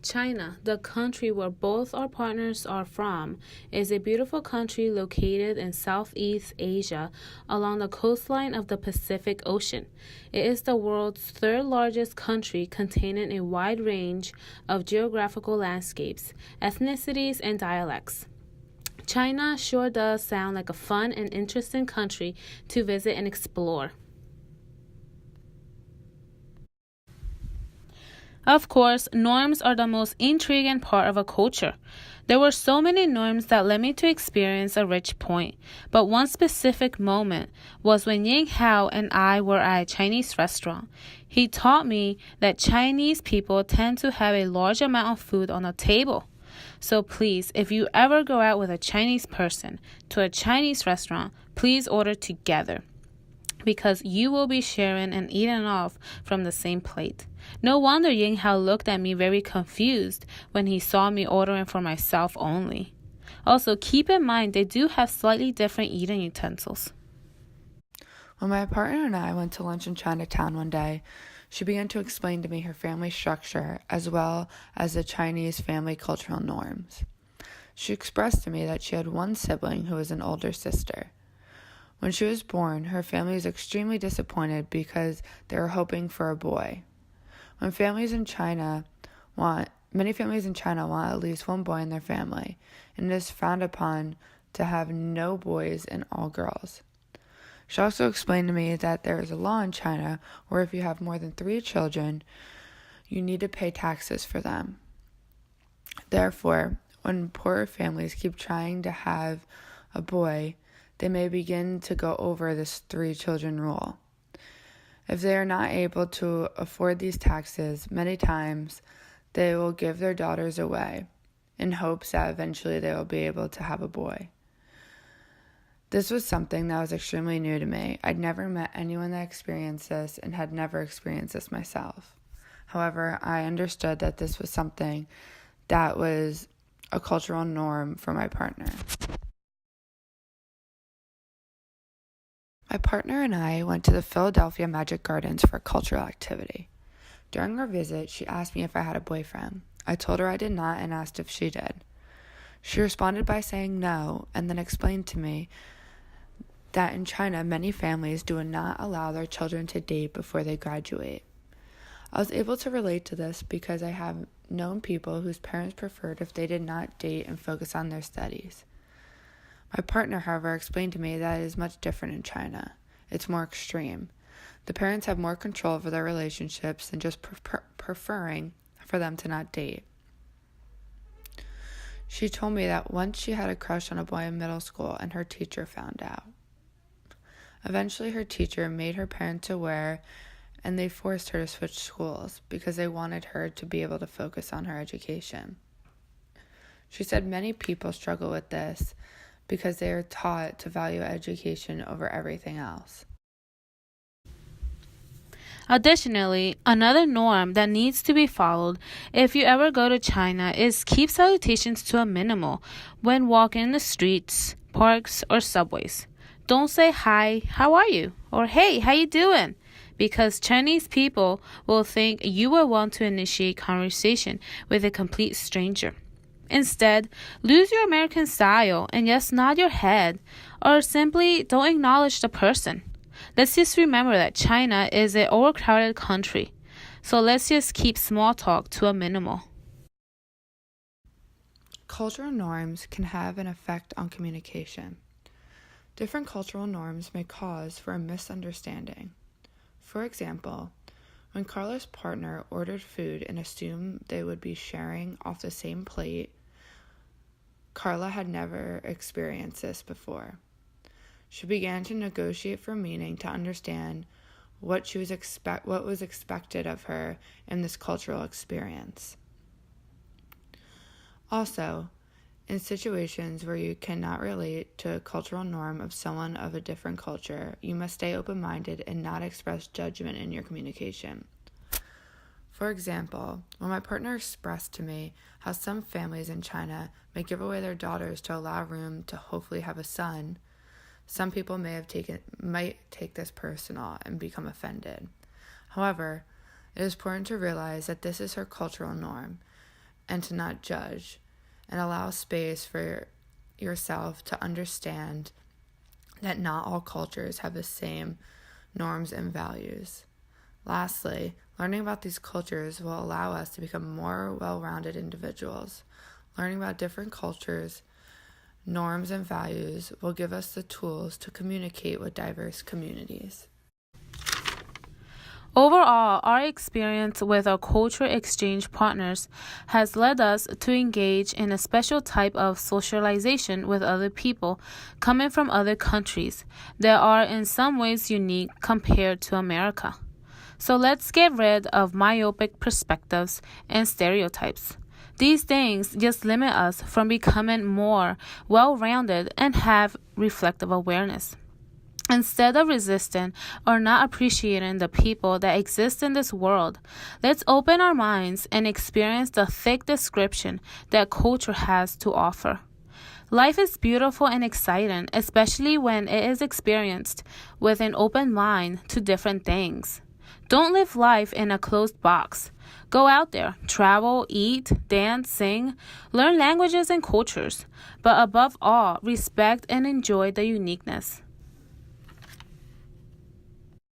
China, the country where both our partners are from, is a beautiful country located in Southeast Asia along the coastline of the Pacific Ocean. It is the world's third largest country, containing a wide range of geographical landscapes, ethnicities, and dialects. China sure does sound like a fun and interesting country to visit and explore. Of course, norms are the most intriguing part of a culture. There were so many norms that led me to experience a rich point, but one specific moment was when Ying Hao and I were at a Chinese restaurant. He taught me that Chinese people tend to have a large amount of food on a table. So please, if you ever go out with a Chinese person to a Chinese restaurant, please order together, because you will be sharing and eating off from the same plate. No wonder Ying Hao looked at me very confused when he saw me ordering for myself only. Also, keep in mind they do have slightly different eating utensils. When my partner and I went to lunch in Chinatown one day, she began to explain to me her family structure as well as the Chinese family cultural norms. She expressed to me that she had one sibling who was an older sister. When she was born, her family was extremely disappointed because they were hoping for a boy. Many families in China want at least one boy in their family, and it is frowned upon to have no boys and all girls. She also explained to me that there is a law in China where if you have more than 3 children, you need to pay taxes for them. Therefore, when poorer families keep trying to have a boy, they may begin to go over this 3 children rule. If they are not able to afford these taxes, many times they will give their daughters away in hopes that eventually they will be able to have a boy. This was something that was extremely new to me. I'd never met anyone that experienced this and had never experienced this myself. However, I understood that this was something that was a cultural norm for my partner. My partner and I went to the Philadelphia Magic Gardens for a cultural activity. During our visit, she asked me if I had a boyfriend. I told her I did not and asked if she did. She responded by saying no and then explained to me that in China, many families do not allow their children to date before they graduate. I was able to relate to this because I have known people whose parents preferred if they did not date and focus on their studies. My partner, however, explained to me that it is much different in China. It's more extreme. The parents have more control over their relationships than just preferring for them to not date. She told me that once she had a crush on a boy in middle school and her teacher found out. Eventually, her teacher made her parents aware and they forced her to switch schools because they wanted her to be able to focus on her education. She said many people struggle with this because they are taught to value education over everything else. Additionally, another norm that needs to be followed if you ever go to China is keep salutations to a minimal when walking in the streets, parks, or subways. Don't say hi, how are you? Or hey, how you doing? Because Chinese people will think you will want to initiate conversation with a complete stranger. Instead, lose your American style and just nod your head, or simply don't acknowledge the person. Let's just remember that China is an overcrowded country, so let's just keep small talk to a minimal. Cultural norms can have an effect on communication. Different cultural norms may cause for a misunderstanding. For example, when Carla's partner ordered food and assumed they would be sharing off the same plate, Carla had never experienced this before. She began to negotiate for meaning to understand what was expected of her in this cultural experience. Also, in situations where you cannot relate to a cultural norm of someone of a different culture, you must stay open-minded and not express judgment in your communication. For example, when my partner expressed to me how some families in China may give away their daughters to allow room to hopefully have a son, some people might take this personal and become offended. However, it is important to realize that this is her cultural norm, and to not judge, and allow space for yourself to understand that not all cultures have the same norms and values. Lastly, learning about these cultures will allow us to become more well-rounded individuals. Learning about different cultures, norms, and values will give us the tools to communicate with diverse communities. Overall, our experience with our culture exchange partners has led us to engage in a special type of socialization with other people coming from other countries that are in some ways unique compared to America. So let's get rid of myopic perspectives and stereotypes. These things just limit us from becoming more well-rounded and have reflective awareness. Instead of resisting or not appreciating the people that exist in this world, let's open our minds and experience the thick description that culture has to offer. Life is beautiful and exciting, especially when it is experienced with an open mind to different things. Don't live life in a closed box. Go out there, travel, eat, dance, sing, learn languages and cultures, but above all, respect and enjoy the uniqueness.